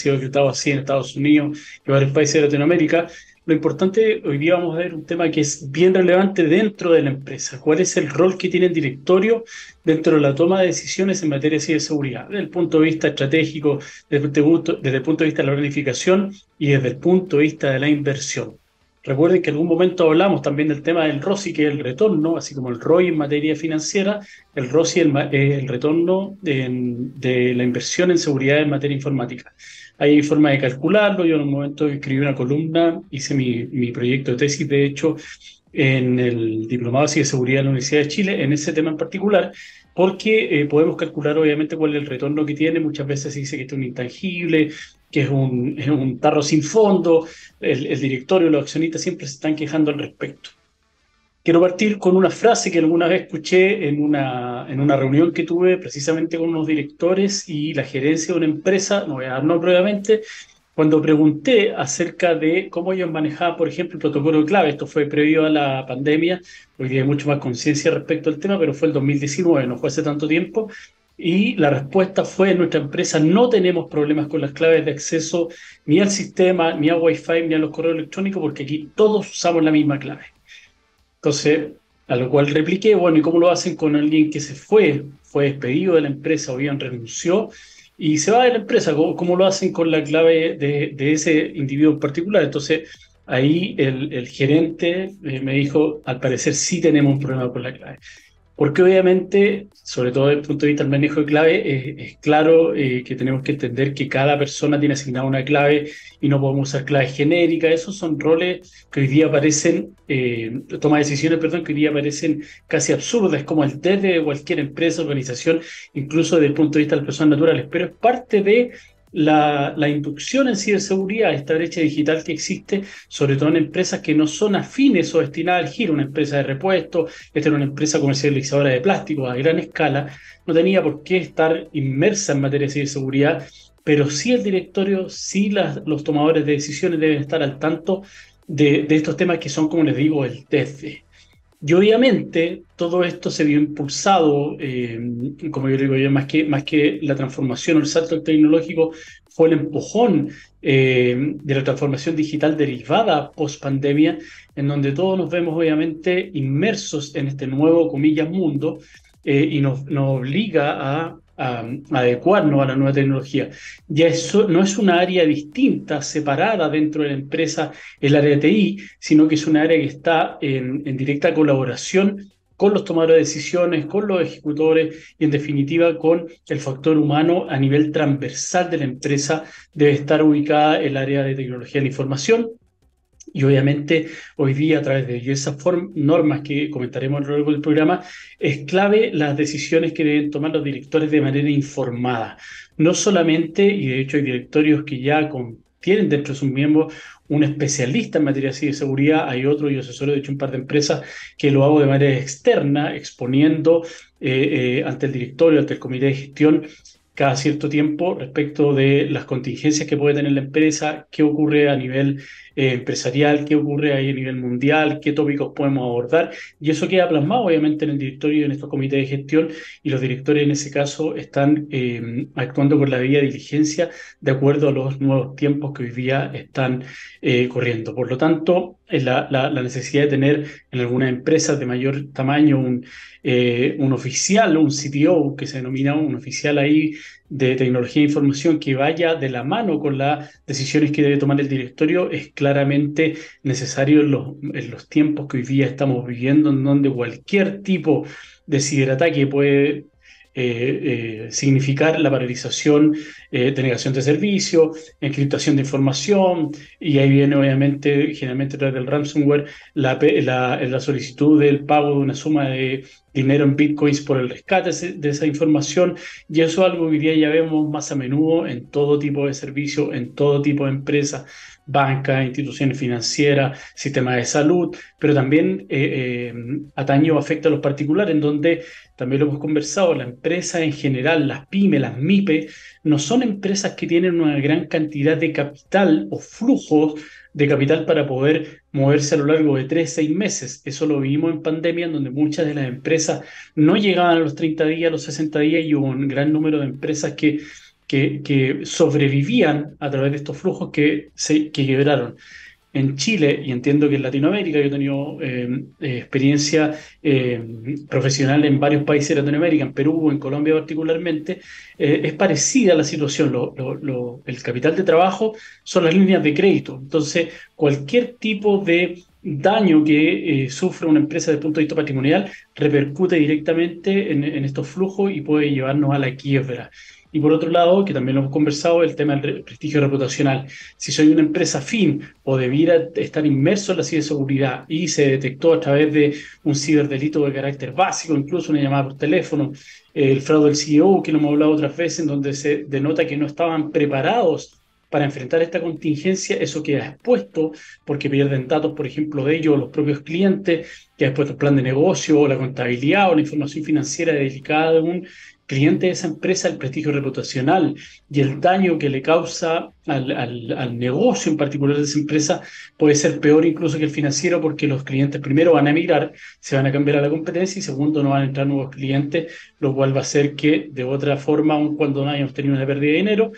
sido decretado así en Estados Unidos y varios países de Latinoamérica. Lo importante, hoy día vamos a ver un tema que es bien relevante dentro de la empresa. ¿Cuál es el rol que tiene el directorio dentro de la toma de decisiones en materia de ciberseguridad? Desde el punto de vista estratégico, desde el punto de vista de la planificación y desde el punto de vista de la inversión. Recuerden que en algún momento hablamos también del tema del ROCI, que es el retorno, así como el ROI en materia financiera, el ROCI es el retorno de la inversión en seguridad en materia informática. Hay forma de calcularlo. Yo en un momento escribí una columna, hice mi proyecto de tesis, de hecho, en el Diplomado de Ciberseguridad de la Universidad de Chile, en ese tema en particular, porque podemos calcular obviamente cuál es el retorno que tiene. Muchas veces se dice que esto es un intangible, que es un tarro sin fondo. El directorio, los accionistas siempre se están quejando al respecto. Quiero partir con una frase que alguna vez escuché en una reunión que tuve precisamente con unos directores y la gerencia de una empresa, no voy a dar nombre obviamente, cuando pregunté acerca de cómo ellos manejaban, por ejemplo, el protocolo de clave. Esto fue previo a la pandemia. Hoy día hay mucho más conciencia respecto al tema, pero fue el 2019, no fue hace tanto tiempo. Y la respuesta fue: en nuestra empresa no tenemos problemas con las claves de acceso ni al sistema, ni a Wi-Fi, ni a los correos electrónicos, porque aquí todos usamos la misma clave. Entonces, a lo cual repliqué: bueno, ¿y cómo lo hacen con alguien que fue despedido de la empresa o bien renunció y se va de la empresa? ¿Cómo lo hacen con la clave de ese individuo en particular? Entonces, ahí el gerente me dijo: al parecer sí tenemos un problema con la clave. Porque obviamente, sobre todo desde el punto de vista del manejo de clave, es claro que tenemos que entender que cada persona tiene asignada una clave y no podemos usar claves genéricas. Esos son roles que hoy día parecen, toma de decisiones, perdón, que hoy día parecen casi absurdas, como el desde de cualquier empresa, organización, incluso desde el punto de vista de las personas naturales. Pero es parte de la inducción en ciberseguridad, esta brecha digital que existe, sobre todo en empresas que no son afines o destinadas al giro. Una empresa de repuestos, esta era una empresa comercializadora de plásticos a gran escala, no tenía por qué estar inmersa en materia de ciberseguridad, pero sí el directorio, sí los tomadores de decisiones deben estar al tanto de estos temas que son, como les digo, el desde. Y obviamente todo esto se vio impulsado, como yo digo yo, más que la transformación o el salto tecnológico, fue el empujón de la transformación digital derivada post pandemia, en donde todos nos vemos obviamente inmersos en este nuevo, comillas, mundo, y nos obliga a adecuarnos a la nueva tecnología. Ya eso no es una área distinta, separada dentro de la empresa, el área de TI, sino que es un área que está en directa colaboración con los tomadores de decisiones, con los ejecutores y en definitiva con el factor humano. A nivel transversal de la empresa debe estar ubicada el área de tecnología de la información. Y obviamente hoy día, a través de esas normas que comentaremos a lo largo del programa, es clave las decisiones que deben tomar los directores de manera informada. No solamente, y de hecho hay directorios que ya tienen dentro de sus miembros un especialista en materia de ciberseguridad. Hay otro, yo asesoro de hecho un par de empresas que lo hago de manera externa, exponiendo ante el directorio, ante el comité de gestión, cada cierto tiempo respecto de las contingencias que puede tener la empresa, qué ocurre a nivel empresarial, qué ocurre ahí a nivel mundial, qué tópicos podemos abordar. Y eso queda plasmado obviamente en el directorio y en estos comités de gestión, y los directores en ese caso están actuando con la debida diligencia de acuerdo a los nuevos tiempos que hoy día están corriendo. Por lo tanto, la necesidad de tener en algunas empresas de mayor tamaño un oficial, un CTO, que se denomina un oficial ahí de tecnología e información, que vaya de la mano con las decisiones que debe tomar el directorio, es claramente necesario en los tiempos que hoy día estamos viviendo, en donde cualquier tipo de ciberataque puede significar la paralización, denegación de servicio, encriptación de información. Y ahí viene obviamente, generalmente a través del ransomware, la solicitud del pago de una suma de dinero en bitcoins por el rescate de esa información. Y eso es algo que hoy día ya vemos más a menudo en todo tipo de servicios, en todo tipo de empresas, bancas, instituciones financieras, sistemas de salud, pero también atañe o afecta a los particulares, en donde también lo hemos conversado. La empresa en general, las pymes, las MIPE, no son empresas que tienen una gran cantidad de capital o flujos de capital para poder moverse a lo largo de 3, 6 meses. Eso lo vimos en pandemia, en donde muchas de las empresas no llegaban a los 30 días, a los 60 días, y hubo un gran número de empresas que sobrevivían a través de estos flujos que quebraron. En Chile, y entiendo que en Latinoamérica, yo he tenido experiencia profesional en varios países de Latinoamérica, en Perú, en Colombia particularmente, es parecida la situación. El capital de trabajo son las líneas de crédito. Entonces, cualquier tipo de daño que sufra una empresa desde el punto de vista patrimonial repercute directamente en estos flujos y puede llevarnos a la quiebra. Y por otro lado, que también lo hemos conversado, el tema del prestigio reputacional. Si soy una empresa fin o debiera estar inmerso en la ciberseguridad y se detectó a través de un ciberdelito de carácter básico, incluso una llamada por teléfono, el fraude del CEO, que lo hemos hablado otras veces, en donde se denota que no estaban preparados para enfrentar esta contingencia, eso queda expuesto porque pierden datos, por ejemplo, de ellos, los propios clientes, queda expuesto el plan de negocio, o la contabilidad o la información financiera delicada de un cliente de esa empresa, el prestigio reputacional y el daño que le causa al negocio en particular de esa empresa puede ser peor incluso que el financiero, porque los clientes primero van a emigrar, se van a cambiar a la competencia, y segundo no van a entrar nuevos clientes, lo cual va a hacer que de otra forma, aun cuando no hayamos tenido una pérdida de dinero,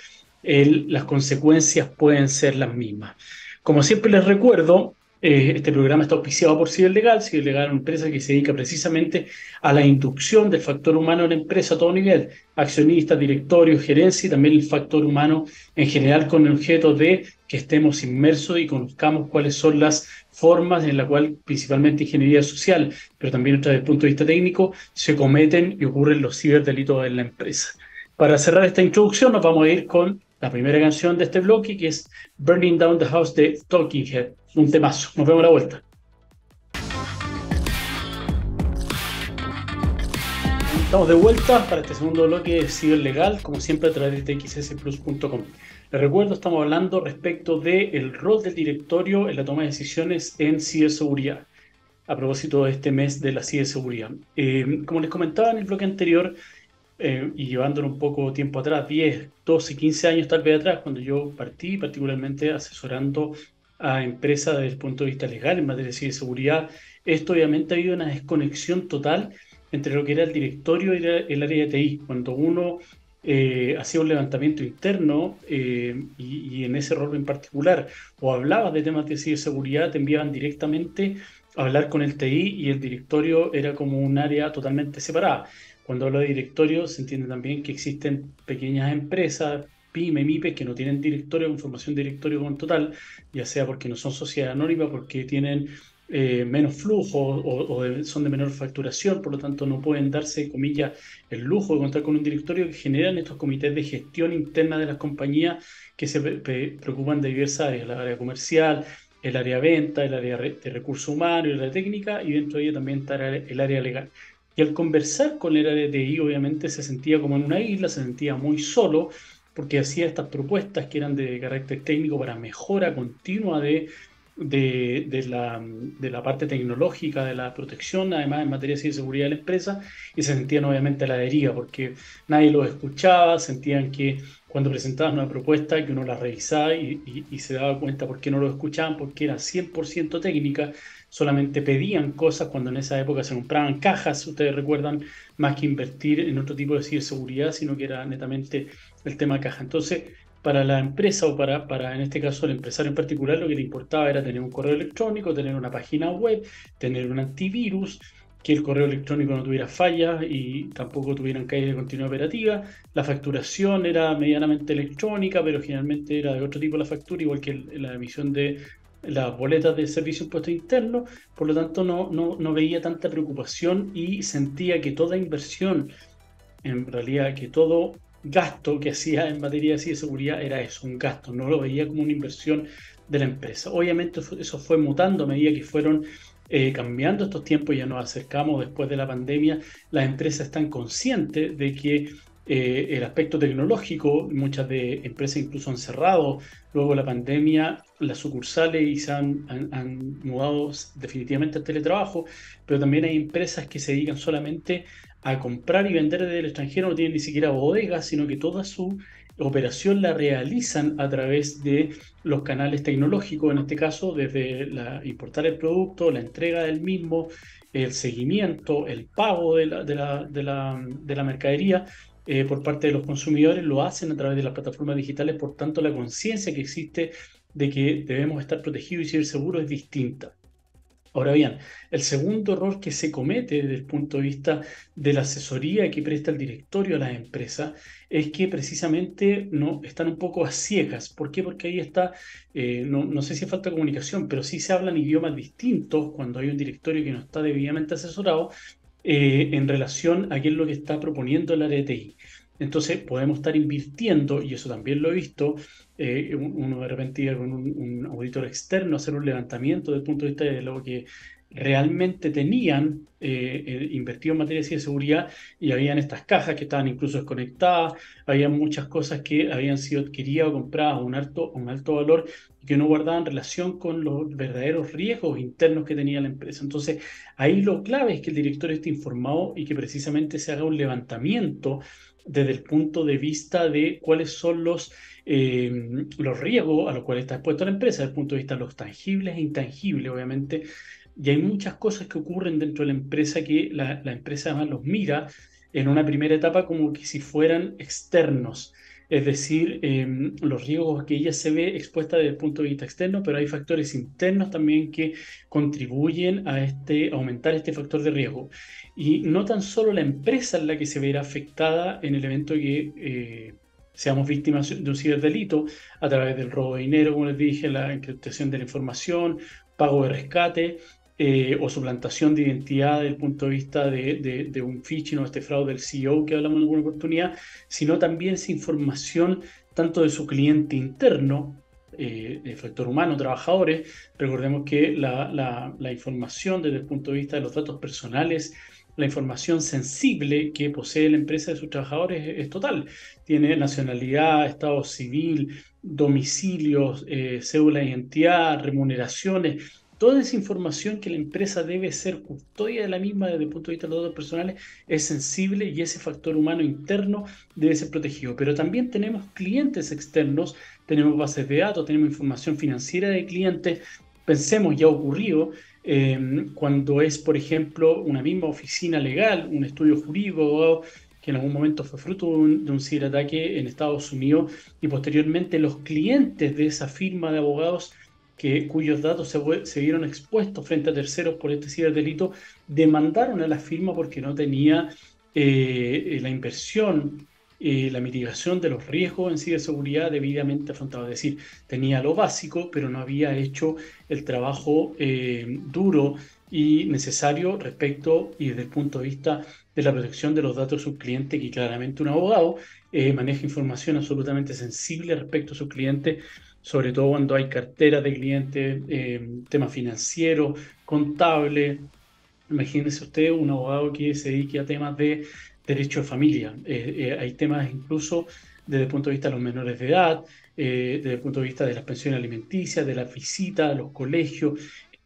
las consecuencias pueden ser las mismas. Como siempre les recuerdo, este programa está auspiciado por Ciberlegal. Ciberlegal es una empresa que se dedica precisamente a la inducción del factor humano en la empresa a todo nivel: accionistas, directorios, gerencia, y también el factor humano en general, con el objeto de que estemos inmersos y conozcamos cuáles son las formas en las cuales, principalmente ingeniería social, pero también desde el punto de vista técnico, se cometen y ocurren los ciberdelitos en la empresa. Para cerrar esta introducción, nos vamos a ir con la primera canción de este bloque, que es Burning Down the House de Talking Head. Un temazo. Nos vemos a la vuelta. Estamos de vuelta para este segundo bloque de Ciberlegal, como siempre a través de txsplus.com. Les recuerdo, estamos hablando respecto del rol del directorio en la toma de decisiones en ciberseguridad, a propósito de este mes de la ciberseguridad. Como les comentaba en el bloque anterior, y llevándolo un poco tiempo atrás, 10, 12, 15 años tal vez atrás, cuando yo partí particularmente asesorando a empresas desde el punto de vista legal en materia de ciberseguridad, esto obviamente ha habido una desconexión total entre lo que era el directorio y el área de TI. Cuando uno hacía un levantamiento interno, y en ese rol en particular, o hablabas de temas de ciberseguridad, te enviaban directamente a hablar con el TI, y el directorio era como un área totalmente separada. Cuando hablo de directorio, se entiende también que existen pequeñas empresas, pyme, MIPE, que no tienen directorio, información de directorio como en total, ya sea porque no son sociedades anónimas, porque tienen menos flujo, son de menor facturación, por lo tanto no pueden darse, comillas, el lujo de contar con un directorio, que generan estos comités de gestión interna de las compañías que se preocupan de diversas áreas: la área comercial, el área de venta, el área de recursos humanos, el área técnica, y dentro de ella también está el área legal. Y al conversar con el área de TI, obviamente se sentía como en una isla, se sentía muy solo, porque hacía estas propuestas que eran de carácter técnico para mejora continua de la parte tecnológica, de la protección, además en materia de ciberseguridad de la empresa, y se sentían obviamente a la deriva, porque nadie los escuchaba, sentían que cuando presentaban una propuesta, que uno la revisaba y se daba cuenta por qué no lo escuchaban, porque era 100% técnica, solamente pedían cosas cuando en esa época se compraban cajas, ustedes recuerdan, más que invertir en otro tipo de ciberseguridad, sino que era netamente el tema caja. Entonces, para la empresa, o en este caso el empresario en particular, lo que le importaba era tener un correo electrónico, tener una página web, tener un antivirus, que el correo electrónico no tuviera fallas y tampoco tuvieran caída de continuidad operativa. La facturación era medianamente electrónica, pero generalmente era de otro tipo la factura, igual que la emisión de las boletas de servicio impuesto interno. Por lo tanto, no veía tanta preocupación y sentía que toda inversión, en realidad, que todo gasto que hacía en materia de ciberseguridad era eso, un gasto, no lo veía como una inversión de la empresa. Obviamente eso fue mutando a medida que fueron cambiando estos tiempos. Ya nos acercamos después de la pandemia, las empresas están conscientes de que el aspecto tecnológico, muchas de empresas incluso han cerrado luego de la pandemia las sucursales y se han mudado definitivamente al teletrabajo, pero también hay empresas que se dedican solamente a comprar y vender desde el extranjero, no tienen ni siquiera bodegas, sino que toda su operación la realizan a través de los canales tecnológicos, en este caso desde importar el producto, la entrega del mismo, el seguimiento, el pago de la mercadería, por parte de los consumidores, lo hacen a través de las plataformas digitales, por tanto la conciencia que existe de que debemos estar protegidos y ser seguros es distinta. Ahora bien, el segundo error que se comete desde el punto de vista de la asesoría que presta el directorio a las empresas es que precisamente no están un poco a ciegas. ¿Por qué? Porque ahí está, no sé si es falta de comunicación, pero sí se hablan idiomas distintos cuando hay un directorio que no está debidamente asesorado en relación a qué es lo que está proponiendo el área de TI. Entonces podemos estar invirtiendo, y eso también lo he visto, uno de repente iba con un auditor externo a hacer un levantamiento desde el punto de vista de lo que realmente tenían invertido en materia de ciberseguridad, y habían estas cajas que estaban incluso desconectadas, había muchas cosas que habían sido adquiridas o compradas a un alto valor y que no guardaban relación con los verdaderos riesgos internos que tenía la empresa. Entonces, ahí lo clave es que el director esté informado y que precisamente se haga un levantamiento desde el punto de vista de cuáles son los riesgos a los cuales está expuesta la empresa, desde el punto de vista de los tangibles e intangibles, obviamente. Y hay muchas cosas que ocurren dentro de la empresa que la empresa además los mira en una primera etapa como que si fueran externos. Es decir, los riesgos que ella se ve expuesta desde el punto de vista externo, pero hay factores internos también que contribuyen a aumentar este factor de riesgo. Y no tan solo la empresa es la que se verá afectada en el evento que seamos víctimas de un ciberdelito a través del robo de dinero, como les dije, la encriptación de la información, pago de rescate o suplantación de identidad desde el punto de vista de un phishing o este fraude del CEO que hablamos en alguna oportunidad, sino también esa información tanto de su cliente interno, el factor humano, trabajadores. Recordemos que la información desde el punto de vista de los datos personales, la información sensible que posee la empresa de sus trabajadores es total. Tiene nacionalidad, estado civil, domicilios, cédula de identidad, remuneraciones. Toda esa información que la empresa debe ser custodia de la misma desde el punto de vista de los datos personales es sensible, y ese factor humano interno debe ser protegido. Pero también tenemos clientes externos, tenemos bases de datos, tenemos información financiera de clientes. Pensemos, ya ha ocurrido cuando es, por ejemplo, una misma oficina legal, un estudio jurídico, abogado, que en algún momento fue fruto de un ciberataque en Estados Unidos, y posteriormente los clientes de esa firma de abogados cuyos datos se vieron expuestos frente a terceros por este ciberdelito, demandaron a la firma porque no tenía la inversión, la mitigación de los riesgos en ciberseguridad debidamente afrontado. Es decir, tenía lo básico, pero no había hecho el trabajo duro y necesario respecto y desde el punto de vista de la protección de los datos de sus clientes, que claramente un abogado maneja información absolutamente sensible respecto a sus clientes, sobre todo cuando hay carteras de clientes, temas financieros, contables. Imagínese usted un abogado que se dedique a temas de derecho de familia. Hay temas incluso desde el punto de vista de los menores de edad, desde el punto de vista de las pensiones alimenticias, de las visitas a los colegios,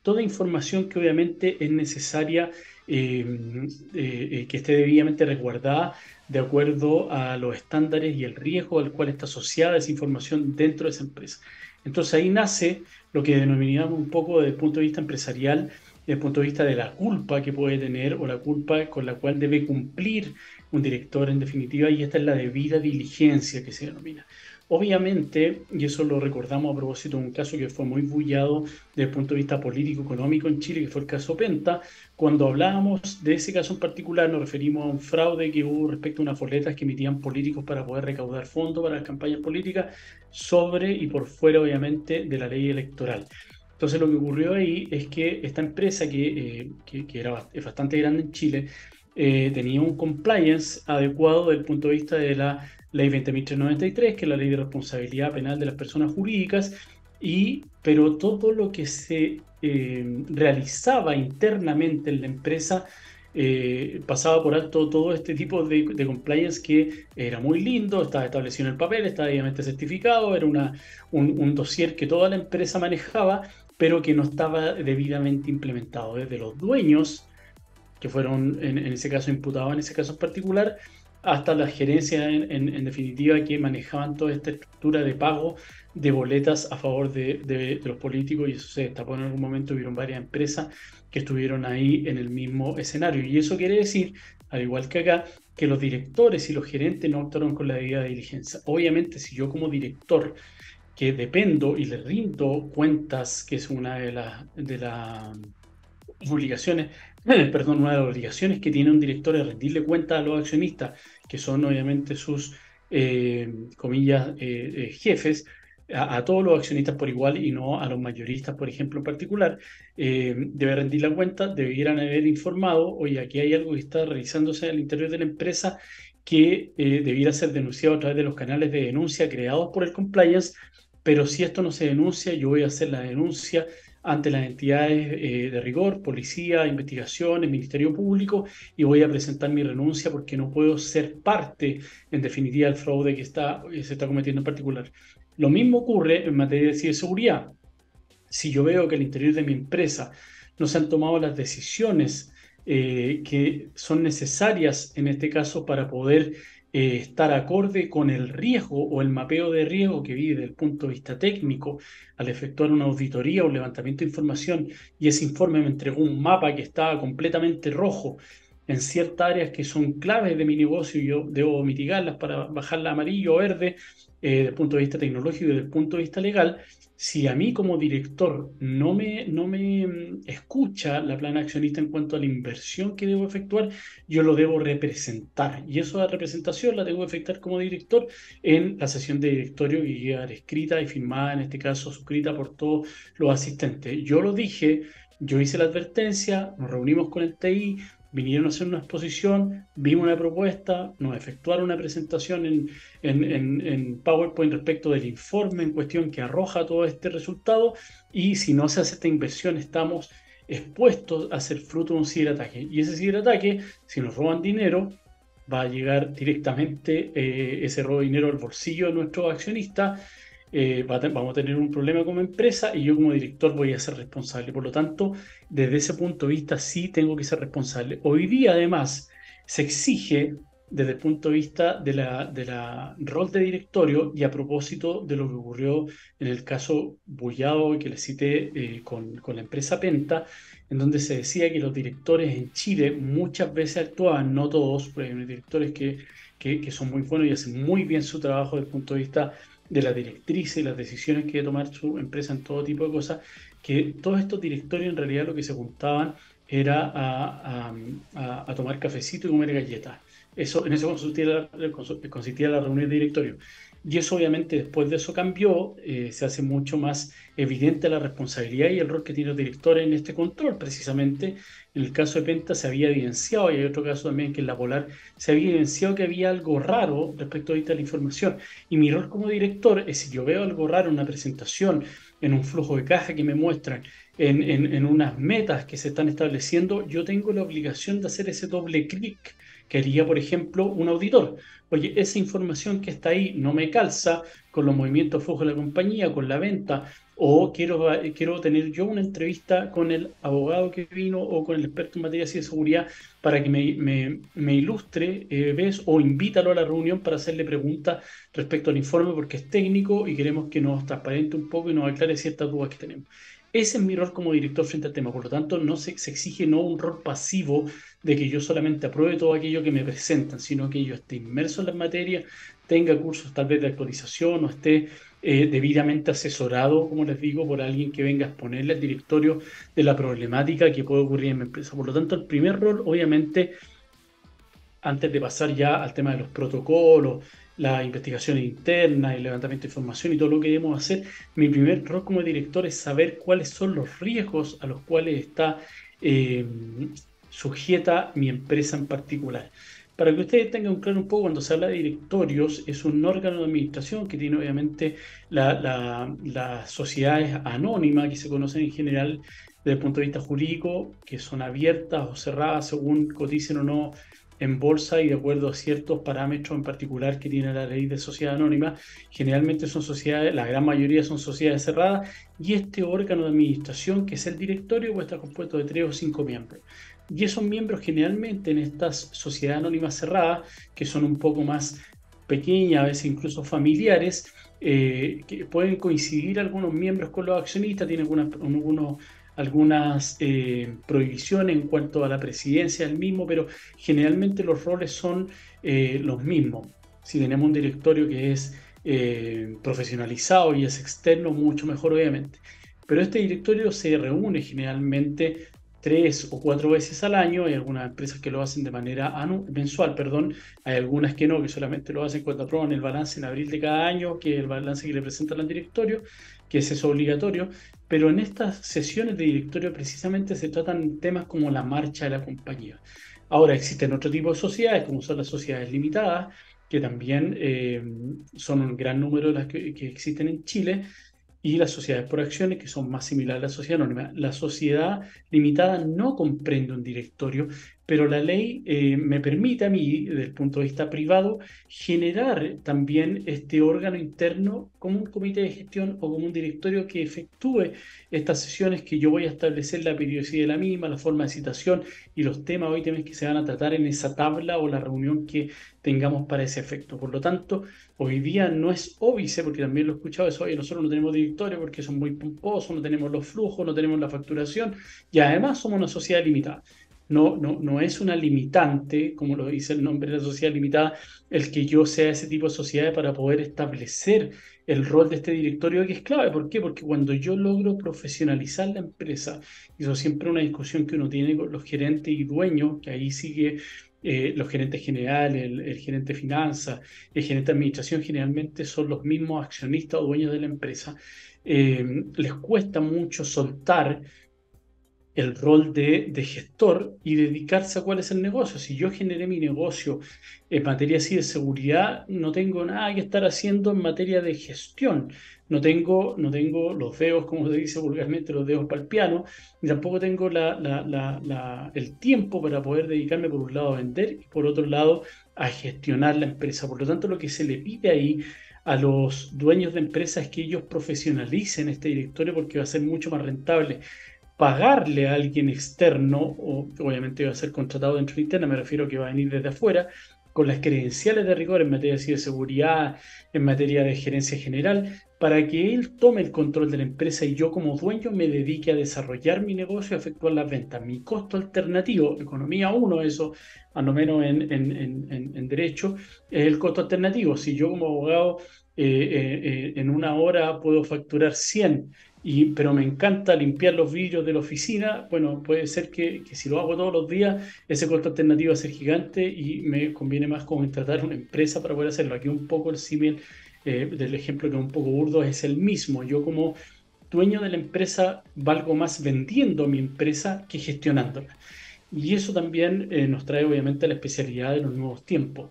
toda información que obviamente es necesaria que esté debidamente resguardada de acuerdo a los estándares y el riesgo al cual está asociada esa información dentro de esa empresa. Entonces ahí nace lo que denominamos un poco desde el punto de vista empresarial, desde el punto de vista de la culpa que puede tener o la culpa con la cual debe cumplir un director en definitiva, y esta es la debida diligencia que se denomina. Obviamente, y eso lo recordamos a propósito de un caso que fue muy bullado desde el punto de vista político-económico en Chile, que fue el caso Penta. Cuando hablábamos de ese caso en particular, nos referimos a un fraude que hubo respecto a unas boletas que emitían políticos para poder recaudar fondos para las campañas políticas, sobre y por fuera, obviamente, de la ley electoral. Entonces, lo que ocurrió ahí es que esta empresa, que es bastante grande en Chile, tenía un compliance adecuado desde el punto de vista de la ley 20.393, que es la ley de responsabilidad penal de las personas jurídicas, pero todo lo que se realizaba internamente en la empresa pasaba por alto todo este tipo de compliance, que era muy lindo, estaba establecido en el papel, estaba debidamente certificado, era un dossier que toda la empresa manejaba, pero que no estaba debidamente implementado desde los dueños, que fueron en ese caso imputados en ese caso en particular, hasta las gerencias en definitiva, que manejaban toda esta estructura de pago de boletas a favor de los políticos, y eso se destapó en algún momento. Hubieron varias empresas que estuvieron ahí en el mismo escenario, y eso quiere decir, al igual que acá, que los directores y los gerentes no actuaron con la debida diligencia. Obviamente, si yo como director, que dependo y le rindo cuentas, que es una de las obligaciones, perdón, una de las obligaciones que tiene un director es rendirle cuentas a los accionistas, que son obviamente sus, comillas, jefes, a todos los accionistas por igual y no a los mayoristas, por ejemplo, en particular, debe rendir la cuenta, debieran haber informado, oye, aquí hay algo que está realizándose al interior de la empresa que debiera ser denunciado a través de los canales de denuncia creados por el compliance, pero si esto no se denuncia, yo voy a hacer la denuncia ante las entidades de rigor, policía, investigaciones, Ministerio Público, y voy a presentar mi renuncia porque no puedo ser parte, en definitiva, del fraude que se está cometiendo en particular. Lo mismo ocurre en materia de ciberseguridad. Si yo veo que al interior de mi empresa no se han tomado las decisiones que son necesarias en este caso para poder estar acorde con el riesgo o el mapeo de riesgo que vi desde el punto de vista técnico al efectuar una auditoría o un levantamiento de información, y ese informe me entregó un mapa que estaba completamente rojo en ciertas áreas que son claves de mi negocio y yo debo mitigarlas para bajarla a amarillo o verde, desde el punto de vista tecnológico y desde el punto de vista legal. Si a mí como director no me escucha la plana accionista en cuanto a la inversión que debo efectuar, yo lo debo representar. Y eso de representación la tengo que efectuar como director en la sesión de directorio que queda escrita y firmada, en este caso suscrita por todos los asistentes. Yo lo dije, yo hice la advertencia, nos reunimos con el TI, vinieron a hacer una exposición, vimos una propuesta, nos efectuaron una presentación en PowerPoint respecto del informe en cuestión que arroja todo este resultado, y si no se hace esta inversión estamos expuestos a ser fruto de un ciberataque. Y ese ciberataque, si nos roban dinero, va a llegar directamente ese robo de dinero al bolsillo de nuestros accionistas. Vamos a tener un problema como empresa y yo como director voy a ser responsable. Por lo tanto, desde ese punto de vista sí tengo que ser responsable. Hoy día además se exige desde el punto de vista de la rol de directorio, y a propósito de lo que ocurrió en el caso Bullado que le cité con la empresa Penta, en donde se decía que los directores en Chile muchas veces actuaban, no todos, porque hay unos directores que son muy buenos y hacen muy bien su trabajo desde el punto de vista de la directriz y las decisiones que debe tomar su empresa en todo tipo de cosas, que todos estos directorios en realidad lo que se juntaban era a tomar cafecito y comer galletas. En eso consistía la reunión de directorio. Y eso obviamente después de eso cambió, se hace mucho más evidente la responsabilidad y el rol que tienen los directores en este control. Precisamente en el caso de Penta se había evidenciado, y hay otro caso también que en la Polar, se había evidenciado que había algo raro respecto a esta la información. Y mi rol como director es, si yo veo algo raro en una presentación, en un flujo de caja que me muestran, en unas metas que se están estableciendo, yo tengo la obligación de hacer ese doble clic que haría, por ejemplo, un auditor. Oye, esa información que está ahí no me calza con los movimientos de flujo de la compañía, con la venta, o quiero tener yo una entrevista con el abogado que vino o con el experto en materia de seguridad para que me ilustre, ¿ves? O invítalo a la reunión para hacerle preguntas respecto al informe porque es técnico y queremos que nos transparente un poco y nos aclare ciertas dudas que tenemos. Ese es mi rol como director frente al tema. Por lo tanto, no se exige no un rol pasivo de que yo solamente apruebe todo aquello que me presentan, sino que yo esté inmerso en las materias, tenga cursos tal vez de actualización o esté debidamente asesorado, como les digo, por alguien que venga a exponerle al directorio de la problemática que puede ocurrir en mi empresa. Por lo tanto, el primer rol, obviamente, antes de pasar ya al tema de los protocolos, la investigación interna, el levantamiento de información y todo lo que debemos hacer, mi primer rol como director es saber cuáles son los riesgos a los cuales está eh, sujeta mi empresa en particular. Para que ustedes tengan claro un poco, cuando se habla de directorios, es un órgano de administración que tiene obviamente las sociedades anónimas que se conocen en general desde el punto de vista jurídico, que son abiertas o cerradas según coticen o no en bolsa y de acuerdo a ciertos parámetros en particular que tiene la ley de sociedad anónima. Generalmente son sociedades, la gran mayoría son sociedades cerradas, y este órgano de administración, que es el directorio, puede estar compuesto de 3 o 5 miembros. Y esos miembros generalmente en estas sociedades anónimas cerradas, que son un poco más pequeñas, a veces incluso familiares, que pueden coincidir algunos miembros con los accionistas, tienen algunos algunas prohibiciones en cuanto a la presidencia del mismo, pero generalmente los roles son los mismos. Si tenemos un directorio que es profesionalizado y es externo, mucho mejor obviamente. Pero este directorio se reúne generalmente 3 o 4 veces al año. Hay algunas empresas que lo hacen de manera mensual, perdón. Hay algunas que no, que solamente lo hacen cuando aprueban el balance en abril de cada año, que es el balance que le presentan al directorio, que es eso obligatorio. Pero en estas sesiones de directorio precisamente se tratan temas como la marcha de la compañía. Ahora existen otro tipo de sociedades, como son las sociedades limitadas, que también son un gran número de las que existen en Chile, y las sociedades por acciones, que son más similares a la sociedad anónima. La sociedad limitada no comprende un directorio, pero la ley me permite a mí, desde el punto de vista privado, generar también este órgano interno como un comité de gestión o como un directorio que efectúe estas sesiones, que yo voy a establecer la periodicidad de la misma, la forma de citación y los temas o ítems que se van a tratar en esa tabla o la reunión que tengamos para ese efecto. Por lo tanto, hoy día no es óbice, porque también lo he escuchado, eso, oye, nosotros no tenemos directorio porque son muy pomposos, no tenemos los flujos, no tenemos la facturación y además somos una sociedad limitada. No, no, no es una limitante, como lo dice el nombre de la sociedad limitada, el que yo sea ese tipo de sociedad para poder establecer el rol de este directorio, que es clave. ¿Por qué? Porque cuando yo logro profesionalizar la empresa, y eso siempre es una discusión que uno tiene con los gerentes y dueños, que ahí sigue los gerentes generales, el gerente de finanzas, el gerente de administración, generalmente son los mismos accionistas o dueños de la empresa. Les cuesta mucho soltar el rol de gestor y dedicarse a cuál es el negocio. Si yo generé mi negocio en materia así de seguridad, no tengo nada que estar haciendo en materia de gestión. No tengo los dedos, como se dice vulgarmente, los dedos para el piano, y tampoco tengo el tiempo para poder dedicarme, por un lado, a vender y por otro lado, a gestionar la empresa. Por lo tanto, lo que se le pide ahí a los dueños de empresas es que ellos profesionalicen este directorio, porque va a ser mucho más rentable pagarle a alguien externo, o obviamente va a ser contratado dentro de interna, me refiero a que va a venir desde afuera, con las credenciales de rigor en materia de seguridad, en materia de gerencia general, para que él tome el control de la empresa y yo como dueño me dedique a desarrollar mi negocio y a efectuar las ventas. Mi costo alternativo, economía uno, eso a lo menos en derecho, es el costo alternativo. Si yo como abogado en una hora puedo facturar 100, pero me encanta limpiar los vidrios de la oficina, bueno, puede ser que si lo hago todos los días, ese costo alternativo va a ser gigante y me conviene más contratar una empresa para poder hacerlo. Aquí un poco el símil del ejemplo, que es un poco burdo, es el mismo. Yo como dueño de la empresa valgo más vendiendo mi empresa que gestionándola. Y eso también nos trae obviamente la especialidad de los nuevos tiempos.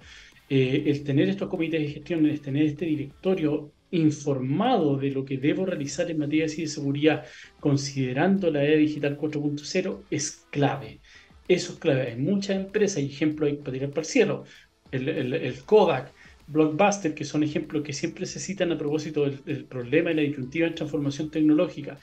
El tener estos comités de gestión, el tener este directorio informado de lo que debo realizar en materia de ciberseguridad, considerando la era digital 4.0, es clave. Eso es clave. Hay muchas empresas, y ejemplos para tirar para el cielo. El Kodak, Blockbuster, que son ejemplos que siempre se citan a propósito del problema y la disyuntiva en transformación tecnológica.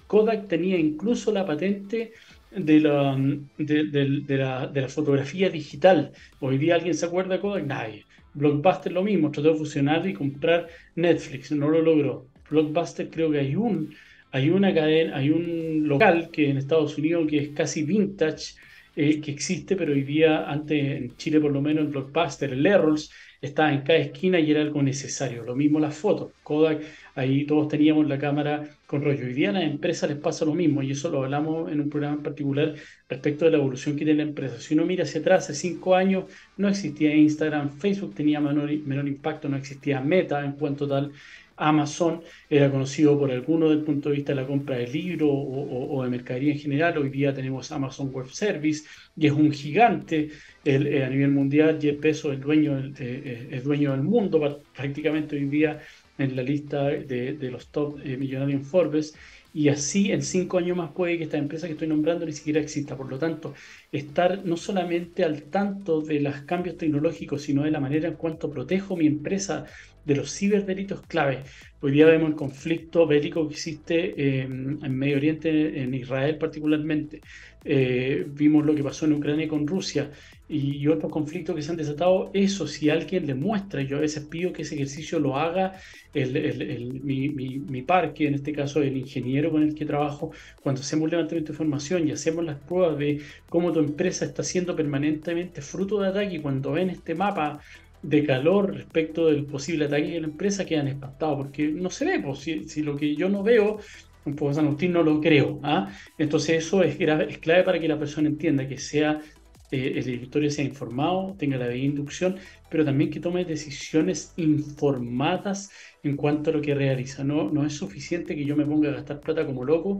Kodak tenía incluso la patente de la fotografía digital. Hoy día, ¿alguien se acuerda de Kodak? Nadie. Blockbuster lo mismo, trató de fusionar y comprar Netflix, no lo logró. Blockbuster, creo que hay una cadena, hay un local que en Estados Unidos que es casi vintage, que existe, pero hoy día, antes en Chile por lo menos, el Blockbuster, el Errols, estaba en cada esquina y era algo necesario. Lo mismo las fotos. Kodak, ahí todos teníamos la cámara con rollo. Hoy día a las empresas les pasa lo mismo, y eso lo hablamos en un programa en particular respecto de la evolución que tiene la empresa. Si uno mira hacia atrás, hace 5 años no existía Instagram, Facebook tenía menor impacto, no existía Meta en cuanto tal. Amazon era conocido por algunos desde el punto de vista de la compra de libros o de mercadería en general. Hoy día tenemos Amazon Web Service y es un gigante a nivel mundial. Jeff Bezos es dueño del mundo prácticamente hoy día en la lista de los top millonarios en Forbes. Y así en 5 años más puede que esta empresa que estoy nombrando ni siquiera exista. Por lo tanto, estar no solamente al tanto de los cambios tecnológicos, sino de la manera en cuanto protejo mi empresa de los ciberdelitos clave. Hoy día vemos el conflicto bélico que existe en Medio Oriente, en Israel particularmente. Vimos lo que pasó en Ucrania con Rusia y otros conflictos que se han desatado. Eso, si alguien le muestra, yo a veces pido que ese ejercicio lo haga mi par, que en este caso el ingeniero con el que trabajo, cuando hacemos un levantamiento de información y hacemos las pruebas de cómo tu empresa está siendo permanentemente fruto de ataque, y cuando ven este mapa de calor respecto del posible ataque de la empresa, quedan espantados, porque no se ve, pues, si lo que yo no veo, un poco San Agustín no lo creo, ¿ah? Entonces eso es clave para que la persona entienda que sea, el directorio sea informado, tenga la debida inducción, pero también que tome decisiones informadas en cuanto a lo que realiza. No es suficiente que yo me ponga a gastar plata como loco,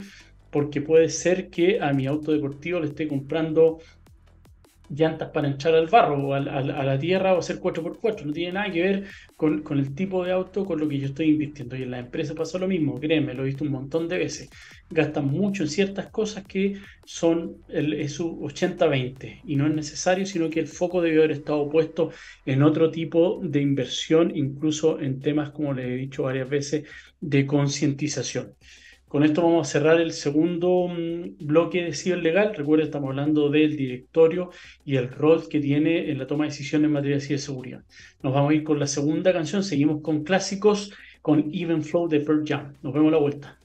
porque puede ser que a mi auto deportivo le esté comprando llantas para entrar al barro o a la tierra o hacer 4x4. No tiene nada que ver con el tipo de auto con lo que yo estoy invirtiendo. Y en la empresa pasa lo mismo, créeme, lo he visto un montón de veces. Gastan mucho en ciertas cosas que es su 80-20 y no es necesario, sino que el foco debe haber estado puesto en otro tipo de inversión, incluso en temas, como les he dicho varias veces, de concientización. Con esto vamos a cerrar el segundo bloque de ciberlegal. Recuerden, estamos hablando del directorio y el rol que tiene en la toma de decisiones en materia de ciberseguridad. Nos vamos a ir con la segunda canción. Seguimos con clásicos, con Even Flow de Pearl Jam. Nos vemos a la vuelta.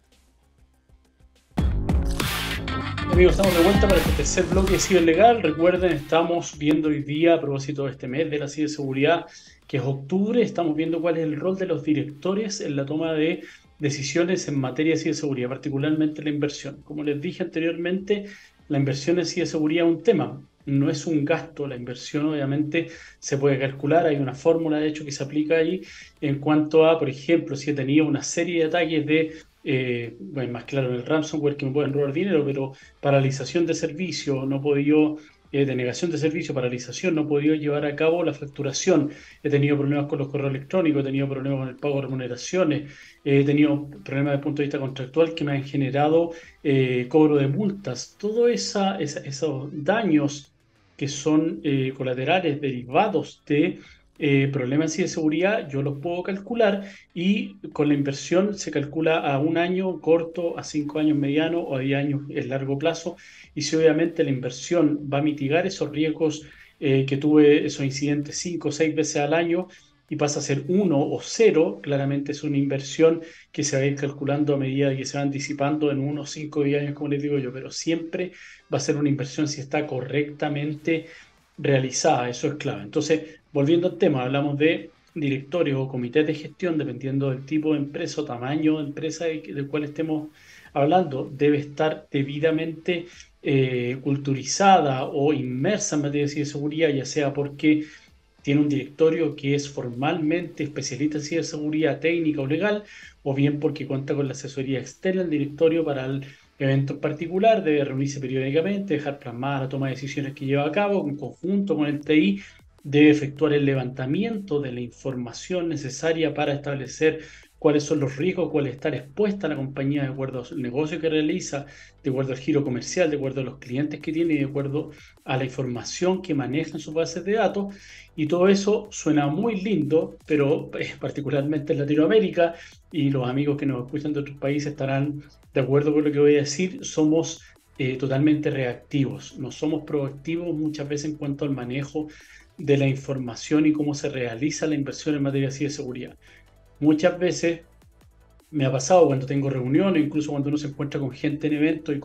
Amigos, estamos de vuelta para este tercer bloque de ciberlegal. Recuerden, estamos viendo hoy día, a propósito de este mes de la ciberseguridad, que es octubre, estamos viendo cuál es el rol de los directores en la toma de decisiones en materia de ciberseguridad, particularmente la inversión. Como les dije anteriormente, la inversión en ciberseguridad es un tema, no es un gasto. La inversión obviamente se puede calcular, hay una fórmula de hecho que se aplica ahí en cuanto a, por ejemplo, si he tenido una serie de ataques de bueno, más claro, en el ransomware que me pueden robar dinero, pero paralización de servicio, no he podido, denegación de servicio, paralización, no he podido llevar a cabo la facturación, he tenido problemas con los correos electrónicos, he tenido problemas con el pago de remuneraciones, he tenido problemas desde el punto de vista contractual que me han generado cobro de multas, todos esos daños que son colaterales derivados de problemas de seguridad, yo los puedo calcular y con la inversión se calcula a un año corto, a 5 años mediano o a 10 años en largo plazo. Y si obviamente la inversión va a mitigar esos riesgos que tuve, esos incidentes 5 o 6 veces al año y pasa a ser uno o cero, claramente es una inversión que se va a ir calculando a medida que se van disipando en unos 5 o 10 años, como les digo yo, pero siempre va a ser una inversión si está correctamente realizada, eso es clave. Entonces, volviendo al tema, hablamos de directorios o comités de gestión, dependiendo del tipo de empresa o tamaño de empresa del cual estemos hablando, debe estar debidamente culturizada o inmersa en materia de ciberseguridad, ya sea porque tiene un directorio que es formalmente especialista en ciberseguridad técnica o legal, o bien porque cuenta con la asesoría externa del directorio para el evento en particular, debe reunirse periódicamente, dejar plasmada la toma de decisiones que lleva a cabo en conjunto con el TI, debe efectuar el levantamiento de la información necesaria para establecer cuáles son los riesgos, cuál estar expuesta a la compañía de acuerdo al negocio que realiza, de acuerdo al giro comercial, de acuerdo a los clientes que tiene y de acuerdo a la información que maneja en sus bases de datos. Y todo eso suena muy lindo, pero particularmente en Latinoamérica, y los amigos que nos escuchan de otros países estarán de acuerdo con lo que voy a decir, somos totalmente reactivos, no somos proactivos muchas veces en cuanto al manejo de la información y cómo se realiza la inversión en materia de ciberseguridad. Muchas veces me ha pasado cuando tengo reuniones, incluso cuando uno se encuentra con gente en evento y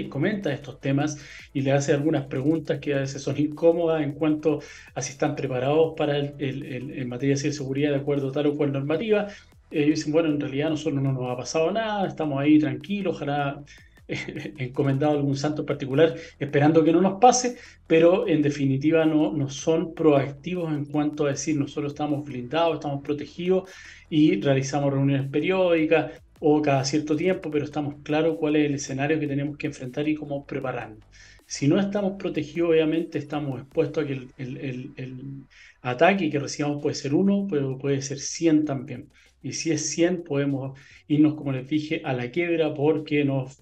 comenta estos temas y le hace algunas preguntas que a veces son incómodas en cuanto a si están preparados para en materia de ciberseguridad de acuerdo a tal o cual normativa. Dicen, bueno, en realidad a nosotros no nos ha pasado nada, estamos ahí tranquilos, ojalá encomendado a algún santo en particular, esperando que no nos pase, pero en definitiva no son proactivos en cuanto a decir nosotros estamos blindados, estamos protegidos y realizamos reuniones periódicas o cada cierto tiempo, pero estamos claros cuál es el escenario que tenemos que enfrentar y cómo prepararnos. Si no estamos protegidos, obviamente estamos expuestos a que el ataque que recibamos puede ser uno, pero puede ser 100 también. Y si es 100, podemos irnos, como les dije, a la quiebra porque nos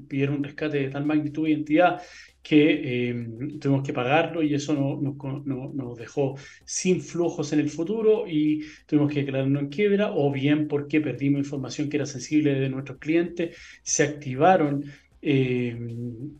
pidieron un rescate de tal magnitud y entidad que tuvimos que pagarlo y eso nos dejó sin flujos en el futuro y tuvimos que declararnos en quiebra, o bien porque perdimos información que era sensible de nuestros clientes, se activaron eh,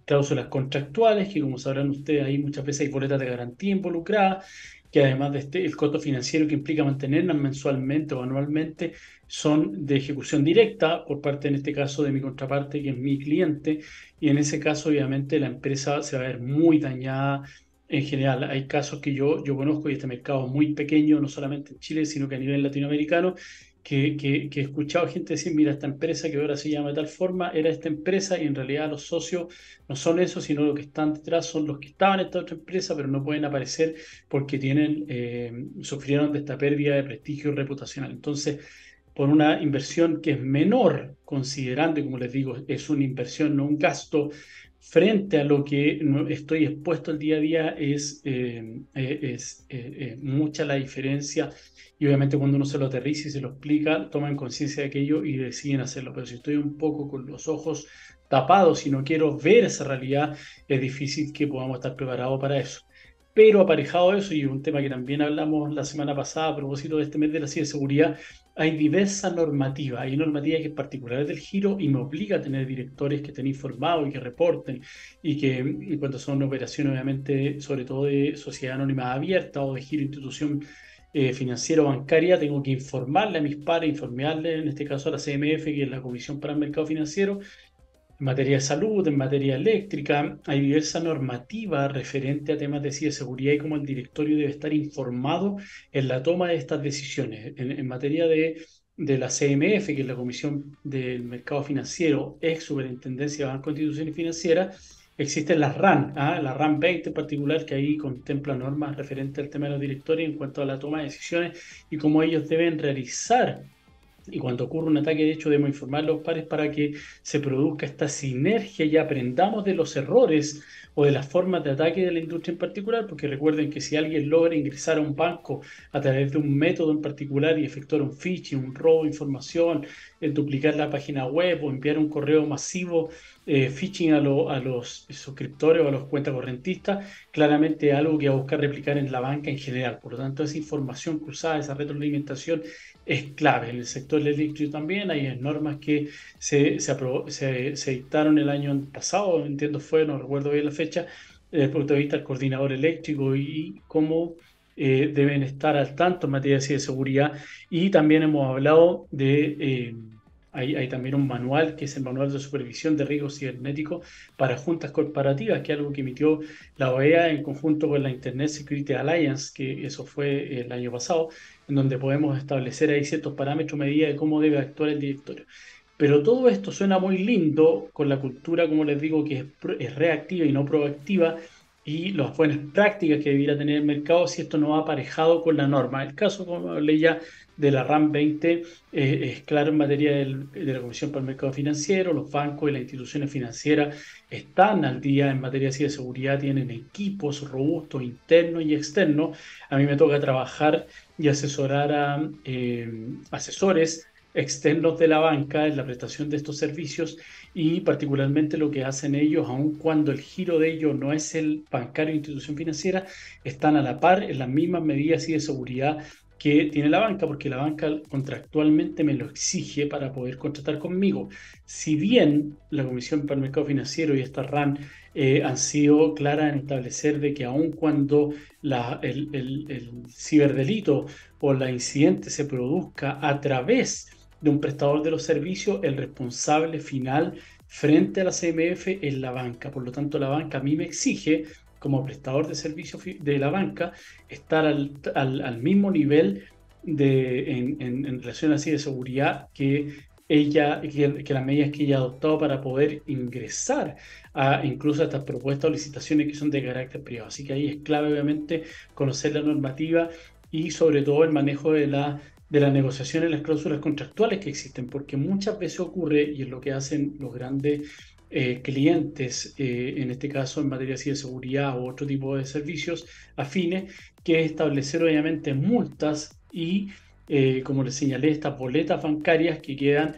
cláusulas contractuales, que como sabrán ustedes, ahí muchas veces hay boletas de garantía involucradas, que además de el costo financiero que implica mantenerlas mensualmente o anualmente, son de ejecución directa por parte, en este caso, de mi contraparte, que es mi cliente, y en ese caso, obviamente, la empresa se va a ver muy dañada. En general, hay casos que yo conozco, y este mercado es muy pequeño, no solamente en Chile, sino que a nivel latinoamericano, que he escuchado gente decir, mira, esta empresa que ahora se llama de tal forma, era esta empresa, y en realidad los socios no son esos, sino los que están detrás son los que estaban en esta otra empresa, pero no pueden aparecer porque sufrieron de esta pérdida de prestigio reputacional. Entonces, por una inversión que es menor, considerando, y como les digo, es una inversión, no un gasto, frente a lo que estoy expuesto el día a día, es mucha la diferencia. Y obviamente cuando uno se lo aterriza y se lo explica, toman conciencia de aquello y deciden hacerlo. Pero si estoy un poco con los ojos tapados y no quiero ver esa realidad, es difícil que podamos estar preparados para eso. Pero aparejado a eso, y un tema que también hablamos la semana pasada a propósito de este mes de la ciberseguridad, hay diversa normativa. Hay normativa que es particular del giro y me obliga a tener directores que estén informados y que reporten, y cuando son operaciones, obviamente, sobre todo de sociedad anónima abierta o de giro institución financiera o bancaria, tengo que informarle a mis pares, informarle en este caso a la CMF, que es la Comisión para el Mercado Financiero, en materia de salud, en materia eléctrica. Hay diversa normativa referente a temas de ciberseguridad y cómo el directorio debe estar informado en la toma de estas decisiones. En materia de la CMF, que es la Comisión del Mercado Financiero, ex Superintendencia de Banco, Instituciones Financieras, existen las RAN, la RAN 20 en particular, que ahí contempla normas referentes al tema de los directorios en cuanto a la toma de decisiones y cómo ellos deben realizar. Y cuando ocurre un ataque, de hecho, debemos informar a los pares para que se produzca esta sinergia y aprendamos de los errores o de las formas de ataque de la industria en particular, porque recuerden que si alguien logra ingresar a un banco a través de un método en particular y efectuar un phishing, un robo de información, el duplicar la página web o enviar un correo masivo phishing a los suscriptores o a los cuentas correntistas, claramente es algo que va a buscar replicar en la banca en general. Por lo tanto, esa información cruzada, esa retroalimentación es clave. En el sector eléctrico también hay normas que se dictaron el año pasado, entiendo fue, no recuerdo bien la fecha, desde el punto de vista del coordinador eléctrico y cómo deben estar al tanto en materia de ciberseguridad. Y también hemos hablado hay también un manual, que es el Manual de Supervisión de Riesgos Cibernéticos para Juntas Corporativas, que es algo que emitió la OEA en conjunto con la Internet Security Alliance, que eso fue el año pasado, en donde podemos establecer ahí ciertos parámetros, medidas de cómo debe actuar el directorio. Pero todo esto suena muy lindo con la cultura, como les digo, que es reactiva y no proactiva, y las buenas prácticas que debiera tener el mercado si esto no va aparejado con la norma. El caso, como hablé ya, de la RAM 20 es claro en materia de la Comisión para el Mercado Financiero. Los bancos y las instituciones financieras están al día en materia de ciberseguridad, tienen equipos robustos internos y externos. A mí me toca trabajar y asesorar a asesores externos de la banca en la prestación de estos servicios, y particularmente lo que hacen ellos, aun cuando el giro de ellos no es el bancario o institución financiera, están a la par en las mismas medidas y de seguridad que tiene la banca, porque la banca contractualmente me lo exige para poder contratar conmigo. Si bien la Comisión para el Mercado Financiero y esta RAN han sido claras en establecer de que aun cuando el ciberdelito o la incidente se produzca a través de un prestador de los servicios, el responsable final frente a la CMF es la banca. Por lo tanto, la banca a mí me exige, como prestador de servicios de la banca, estar al mismo nivel en relación así de seguridad que las medidas que ella ha adoptado para poder ingresar incluso a estas propuestas o licitaciones que son de carácter privado. Así que ahí es clave, obviamente, conocer la normativa y sobre todo el manejo de las negociaciones, las cláusulas contractuales que existen, porque muchas veces ocurre, y es lo que hacen los grandes clientes, en este caso en materia de seguridad u otro tipo de servicios afines, que es establecer obviamente multas y como les señalé, estas boletas bancarias que quedan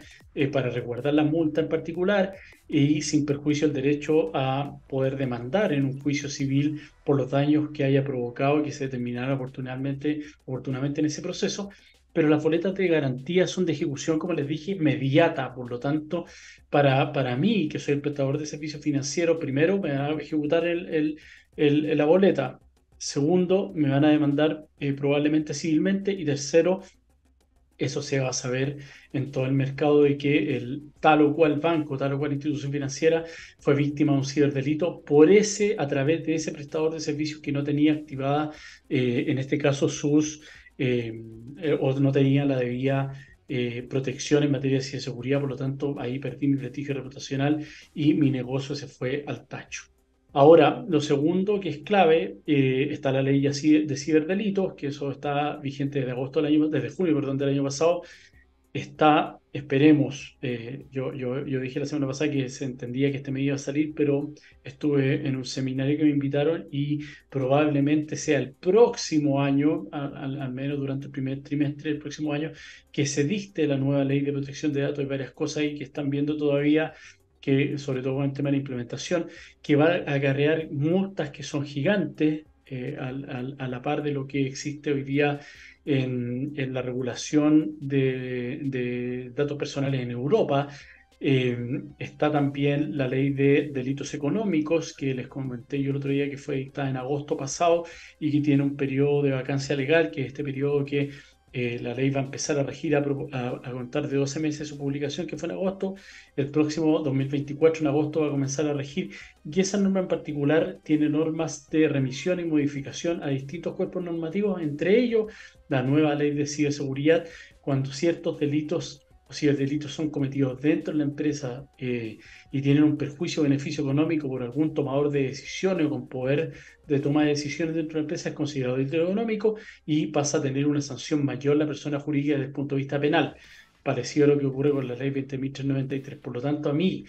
para resguardar la multa en particular y sin perjuicio del derecho a poder demandar en un juicio civil por los daños que haya provocado y que se determinaran oportunamente en ese proceso. Pero las boletas de garantía son de ejecución, como les dije, inmediata. Por lo tanto, para mí, que soy el prestador de servicios financieros, primero me van a ejecutar la boleta. Segundo, me van a demandar probablemente civilmente. Y tercero, eso se va a saber en todo el mercado de que el tal o cual banco, tal o cual institución financiera fue víctima de un ciberdelito a través de ese prestador de servicios que no tenía activada, en este caso, o no tenía la debida protección en materia de ciberseguridad. Por lo tanto, ahí perdí mi prestigio reputacional y mi negocio se fue al tacho. Ahora, lo segundo que es clave, está la ley de ciberdelitos, que eso está vigente desde junio, perdón, del año pasado. Esperemos, yo dije la semana pasada que se entendía que este mes iba a salir, pero estuve en un seminario que me invitaron y probablemente sea el próximo año, al menos durante el primer trimestre del próximo año, que se dicte la nueva ley de protección de datos y varias cosas ahí que están viendo todavía, que sobre todo con el tema de la implementación, que va a acarrear multas que son gigantes, a la par de lo que existe hoy día en la regulación de datos personales en Europa. Está también la ley de delitos económicos que les comenté yo el otro día, que fue dictada en agosto pasado y que tiene un periodo de vacancia legal, que es este periodo que la ley va a empezar a regir a contar de 12 meses de su publicación, que fue en agosto. El próximo 2024, en agosto, va a comenzar a regir, y esa norma en particular tiene normas de remisión y modificación a distintos cuerpos normativos, entre ellos la nueva ley de ciberseguridad, cuando ciertos delitos o ciberdelitos son cometidos dentro de la empresa, y tienen un perjuicio o beneficio económico por algún tomador de decisiones o con poder de toma de decisiones dentro de la empresa, es considerado delito económico y pasa a tener una sanción mayor la persona jurídica desde el punto de vista penal, parecido a lo que ocurre con la ley 20.393. Por lo tanto, a mí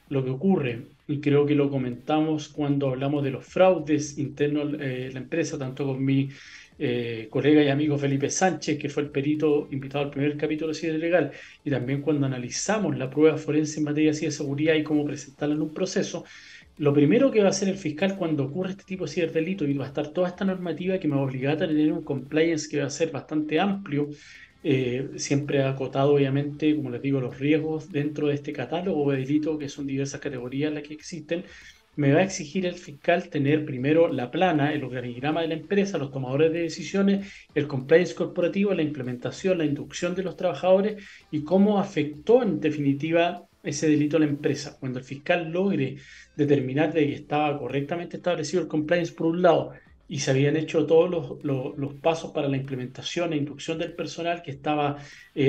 lo que ocurre, y creo que lo comentamos cuando hablamos de los fraudes internos en la empresa, tanto con mi colega y amigo Felipe Sánchez, que fue el perito invitado al primer capítulo de Ciencia Legal, y también cuando analizamos la prueba forense en materia de ciberseguridad y cómo presentarla en un proceso. Lo primero que va a hacer el fiscal cuando ocurre este tipo de ciberdelito, y va a estar toda esta normativa que me va a obligar a tener un compliance que va a ser bastante amplio, siempre acotado, obviamente, como les digo, los riesgos dentro de este catálogo de delitos, que son diversas categorías las que existen. Me va a exigir el fiscal tener primero la plana, el organigrama de la empresa, los tomadores de decisiones, el compliance corporativo, la implementación, la inducción de los trabajadores y cómo afectó en definitiva ese delito a la empresa. Cuando el fiscal logre determinar de que estaba correctamente establecido el compliance por un lado, y se habían hecho todos los pasos para la implementación e inducción del personal que estaba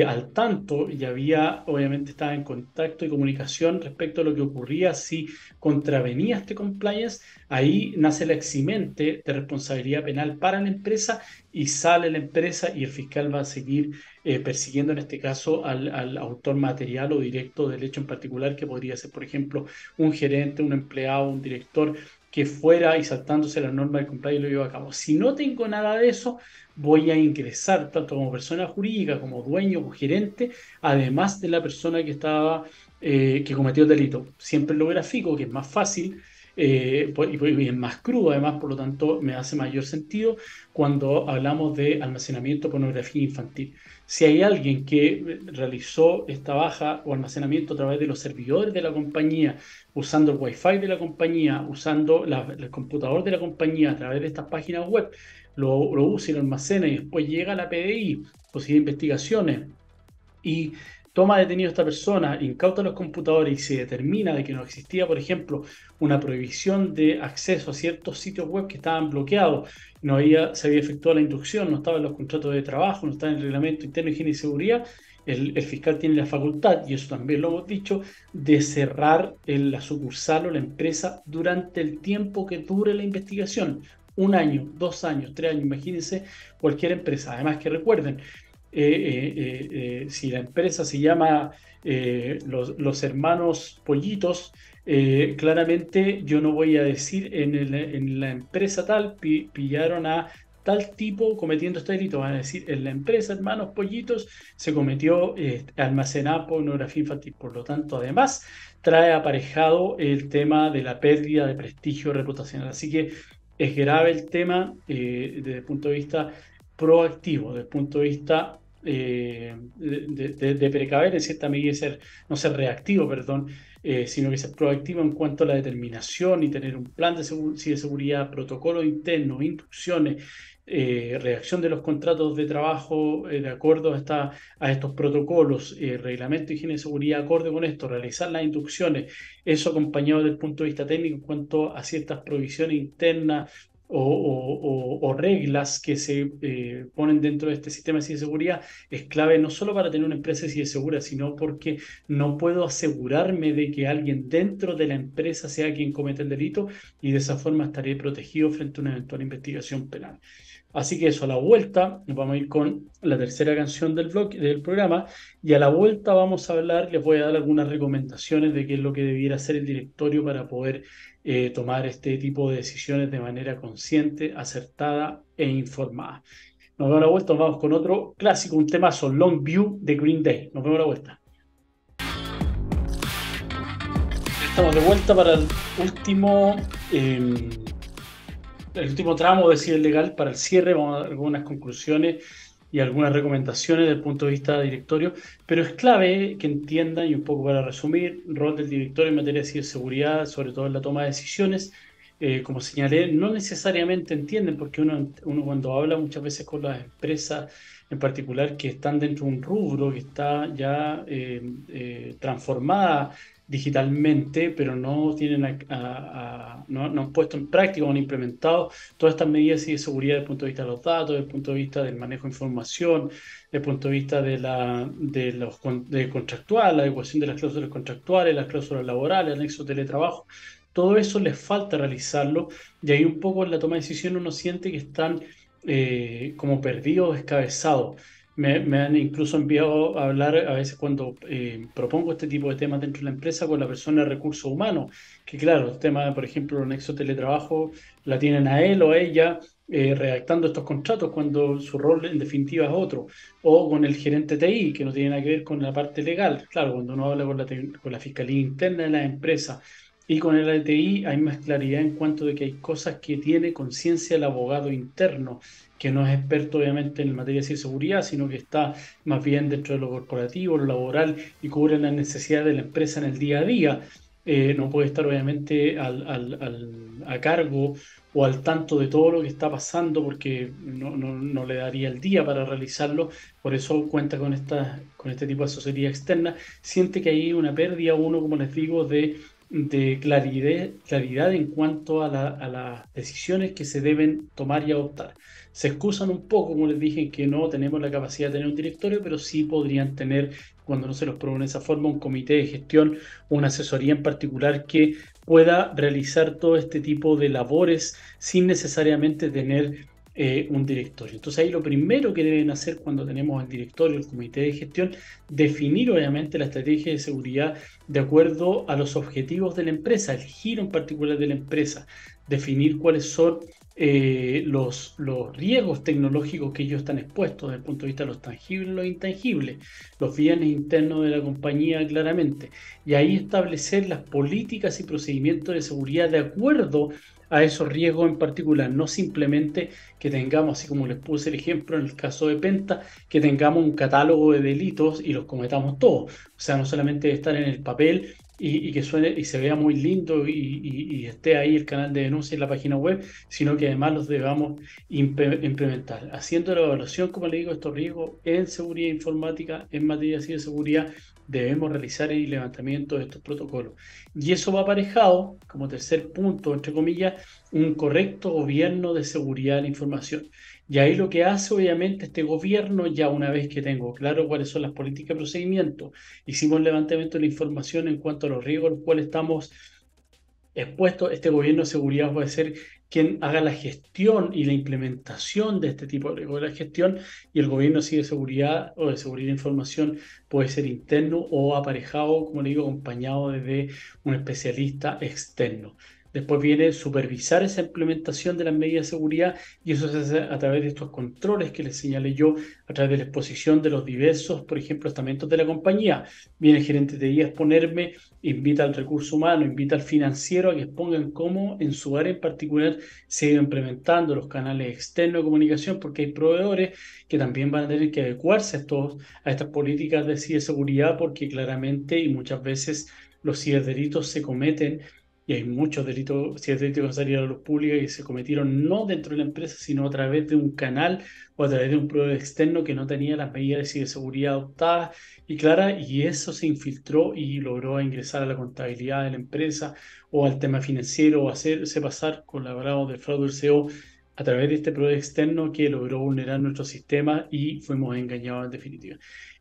al tanto, y obviamente estaba en contacto y comunicación respecto a lo que ocurría si contravenía este compliance. Ahí nace la eximente de responsabilidad penal para la empresa y sale la empresa, y el fiscal va a seguir persiguiendo en este caso al autor material o directo del hecho en particular, que podría ser, por ejemplo, un gerente, un empleado, un director que fuera y saltándose la norma del compliance lo lleva a cabo. Si no tengo nada de eso, voy a ingresar tanto como persona jurídica, como dueño o gerente, además de la persona que cometió el delito. Siempre lo grafico, que es más fácil, y es más crudo, además, por lo tanto, me hace mayor sentido cuando hablamos de almacenamiento de pornografía infantil. Si hay alguien que realizó esta baja o almacenamiento a través de los servidores de la compañía, usando el Wi-Fi de la compañía, usando el computador de la compañía a través de estas páginas web, lo usa y lo almacena, y después llega a la PDI, posible investigaciones, y toma detenido a esta persona, incauta los computadores y se determina de que no existía, por ejemplo, una prohibición de acceso a ciertos sitios web que estaban bloqueados, se había efectuado la inducción, no estaba en los contratos de trabajo, no estaba en el reglamento interno de higiene y seguridad. El fiscal tiene la facultad, y eso también lo hemos dicho, de cerrar la sucursal o la empresa durante el tiempo que dure la investigación. 1 año, 2 años, 3 años, imagínense cualquier empresa. Además, que recuerden, si la empresa se llama los hermanos Pollitos, claramente yo no voy a decir en la empresa tal pillaron a tal tipo cometiendo este delito. Van a decir, en la empresa Hermanos Pollitos se cometió almacenar pornografía infantil. Por lo tanto, además, trae aparejado el tema de la pérdida de prestigio reputacional. Así que es grave el tema desde el punto de vista proactivo, desde el punto de vista de precaver en cierta medida, no ser reactivo, perdón, sino que ser proactivo en cuanto a la determinación y tener un plan de seguridad, protocolos internos, instrucciones, redacción de los contratos de trabajo de acuerdo a estos protocolos, reglamento de higiene y seguridad acorde con esto, realizar las instrucciones, eso acompañado desde el punto de vista técnico en cuanto a ciertas provisiones internas o reglas que se ponen dentro de este sistema de ciberseguridad es clave no solo para tener una empresa de cibersegura, sino porque no puedo asegurarme de que alguien dentro de la empresa sea quien cometa el delito y de esa forma estaré protegido frente a una eventual investigación penal. Así que eso, a la vuelta, nos vamos a ir con la tercera canción del programa y a la vuelta vamos a hablar, les voy a dar algunas recomendaciones de qué es lo que debiera hacer el directorio para poder tomar este tipo de decisiones de manera consciente, acertada e informada. Nos vemos a la vuelta, nos vamos con otro clásico, un temazo, Long View de Green Day. Nos vemos a la vuelta. Estamos de vuelta para el último tramo de Ciber Legal para el cierre. Vamos a dar algunas conclusiones y algunas recomendaciones desde el punto de vista directorio, pero es clave que entiendan, y un poco para resumir, el rol del directorio en materia de ciberseguridad, sobre todo en la toma de decisiones. Como señalé, no necesariamente entienden, porque uno cuando habla muchas veces con las empresas en particular que están dentro de un rubro que está ya transformada digitalmente, pero no tienen no han puesto en práctica o han implementado todas estas medidas de seguridad desde el punto de vista de los datos, desde el punto de vista del manejo de información, desde el punto de vista de contractual, la adecuación de las cláusulas contractuales, las cláusulas laborales, el anexo de teletrabajo. Todo eso les falta realizarlo y ahí un poco en la toma de decisión uno siente que están como perdidos, descabezados. Me han incluso enviado a hablar a veces cuando propongo este tipo de temas dentro de la empresa con la persona de recursos humanos, que claro, el tema de, por ejemplo, los nexos de teletrabajo la tienen a él o a ella redactando estos contratos cuando su rol en definitiva es otro, o con el gerente TI, que no tiene nada que ver con la parte legal. Claro, cuando uno habla con la fiscalía interna de la empresa y con el ATI hay más claridad en cuanto de que hay cosas que tiene conciencia el abogado interno, que no es experto obviamente en materia de ciberseguridad, sino que está más bien dentro de lo corporativo, lo laboral y cubre las necesidades de la empresa en el día a día. No puede estar obviamente a cargo o al tanto de todo lo que está pasando porque no le daría el día para realizarlo. Por eso cuenta con este tipo de asesoría externa. Siente que hay una pérdida, uno, como les digo, de claridad en cuanto a las decisiones que se deben tomar y adoptar. Se excusan un poco, como les dije, que no tenemos la capacidad de tener un directorio, pero sí podrían tener, cuando no se los provee de esa forma, un comité de gestión, una asesoría en particular que pueda realizar todo este tipo de labores sin necesariamente tener un directorio. Entonces ahí lo primero que deben hacer cuando tenemos el directorio, el comité de gestión, definir obviamente la estrategia de seguridad de acuerdo a los objetivos de la empresa, el giro en particular de la empresa, definir cuáles son los riesgos tecnológicos que ellos están expuestos desde el punto de vista de los tangibles y los intangibles, los bienes internos de la compañía claramente, y ahí establecer las políticas y procedimientos de seguridad de acuerdo a esos riesgos en particular, no simplemente que tengamos, así como les puse el ejemplo en el caso de Penta, que tengamos un catálogo de delitos y los cometamos todos. O sea, no solamente estar en el papel y que suene y se vea muy lindo y esté ahí el canal de denuncia en la página web, sino que además los debamos implementar. Haciendo la evaluación, como le digo, estos riesgos en seguridad informática, en materia de ciberseguridad, debemos realizar el levantamiento de estos protocolos. Y eso va aparejado, como tercer punto, entre comillas, un correcto gobierno de seguridad de la información. Y ahí lo que hace obviamente este gobierno, ya una vez que tengo claro cuáles son las políticas de procedimiento, hicimos el levantamiento de la información en cuanto a los riesgos a los cuales estamos expuestos, este gobierno de seguridad puede ser quien haga la gestión y la implementación de este tipo de riesgos de la gestión, y el gobierno sí de seguridad o de seguridad de información puede ser interno o aparejado, como le digo, acompañado desde un especialista externo. Después viene supervisar esa implementación de las medidas de seguridad y eso se hace a través de estos controles que les señalé yo, a través de la exposición de los diversos, por ejemplo, estamentos de la compañía. Viene el gerente de IA a exponerme, invita al recurso humano, invita al financiero a que expongan cómo en su área en particular se ha ido implementando los canales externos de comunicación, porque hay proveedores que también van a tener que adecuarse a estas políticas de ciberseguridad, porque claramente y muchas veces los ciberdelitos se cometen y hay muchos delitos, ciberdelitos que han salido a la luz pública y se cometieron no dentro de la empresa, sino a través de un canal o a través de un proveedor externo que no tenía las medidas de ciberseguridad adoptadas y claras, y eso se infiltró y logró ingresar a la contabilidad de la empresa o al tema financiero o hacerse pasar, colaborado de fraude del CEO a través de este proveedor externo que logró vulnerar nuestro sistema y fuimos engañados en definitiva.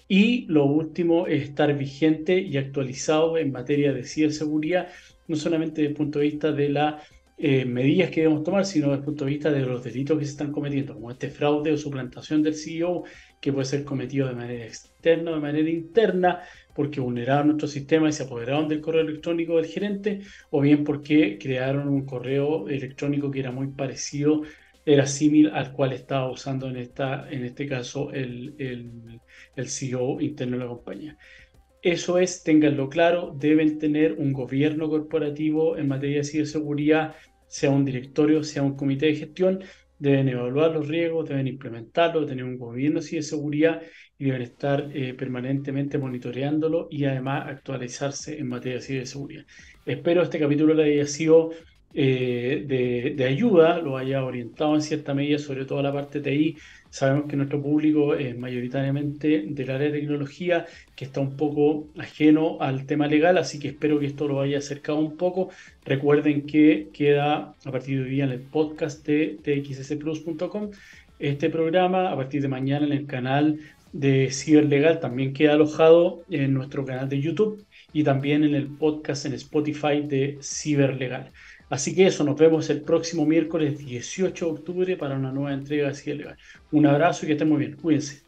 Y lo último es estar vigente y actualizado en materia de ciberseguridad, no solamente desde el punto de vista de las medidas que debemos tomar, sino desde el punto de vista de los delitos que se están cometiendo, como este fraude o suplantación del CEO, que puede ser cometido de manera externa o de manera interna, porque vulneraron nuestro sistema y se apoderaron del correo electrónico del gerente, o bien porque crearon un correo electrónico que era muy parecido, era similar al cual estaba usando en este caso el CEO interno de la compañía. Eso es, ténganlo claro, deben tener un gobierno corporativo en materia de ciberseguridad, sea un directorio, sea un comité de gestión, deben evaluar los riesgos, deben implementarlo, tener un gobierno de ciberseguridad y deben estar permanentemente monitoreándolo y además actualizarse en materia de ciberseguridad. Espero este capítulo le haya sido de ayuda, lo haya orientado en cierta medida, sobre todo la parte de TI. Sabemos que nuestro público es mayoritariamente del área de tecnología, que está un poco ajeno al tema legal, así que espero que esto lo haya acercado un poco. Recuerden que queda a partir de hoy día en el podcast de txsplus.com este programa, a partir de mañana en el canal de Ciberlegal, también queda alojado en nuestro canal de YouTube y también en el podcast en Spotify de Ciberlegal. Así que eso, nos vemos el próximo miércoles 18 de octubre para una nueva entrega de Ciberlegal. Un abrazo y que estén muy bien. Cuídense.